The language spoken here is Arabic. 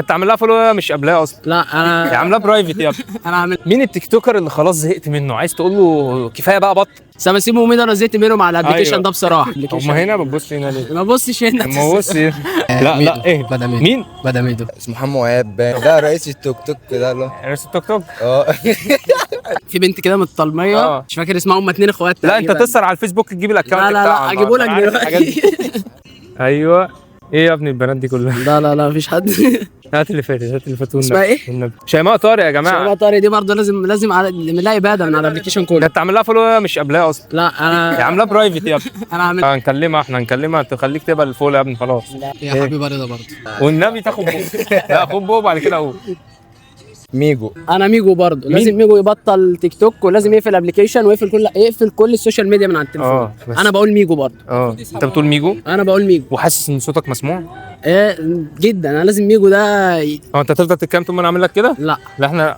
انت عامل لها فولو مش قبلها اصلا؟ لا هي انا عاملاه برايفت يا ابني. انا عامل مين التيك توكر اللي خلاص زهقت منه عايز تقول له كفايه بقى بطل؟ سامسيمو ومين، انا زهقت منهم على الابلكيشن أيوة. ده بصراحه. طب ما هنا بتبص هنا ليه؟ ما بصش هنا. ما بص هنا. لا لا ايه مين؟ بدأ ميدو. اسمه حمو ايهاب باين. ده رئيس التوك توك ده له. رئيس التيك توك. اه في بنت كده من الطلميه آه. مش فاكر اسمها، هم اتنين اخوات لا انت تقريباً. تسهر على الفيسبوك تجيب الاكونت لا لا بتاعها. لا اجيبه لك أنا عارف الحاجات دي. دلوقتي. ايوه. ايه يا ابني البنات دي كلها؟ لا لا لا مفيش حد. هات اللي فاتت، هات اللي فاتت والنبي. اسمها ايه؟ والنبي. شيماء طارق يا جماعه. شباب طارق دي برضه لازم نلاقي اباده من على الابلكيشن ده كله. انت عامل لها فولو مش قبلها اصلا؟ لا هي عاملاه برايفت يا ابني. انا عامل هنكلمها احنا هنكلمها تخليك تقبل الفولو يا ابني خلاص. يا حبيبي رضا برضه. والنبي تاخد بو. لا خد بو بعد كده اقول. ميجو. انا ميجو برضه مين؟ لازم ميجو يبطل تيك توك، ولازم يقفل الابلكيشن ويقفل كل السوشيال ميديا من على التليفون. بس. انا بقول ميجو برضه. انت بتقول ميجو انا بقول ميجو. وحاسس ان صوتك مسموع؟ ايه جدا، انا لازم ميجو ده انت هتفضل تتكلم طول ما انا اعمل لك كده؟ لا لا احنا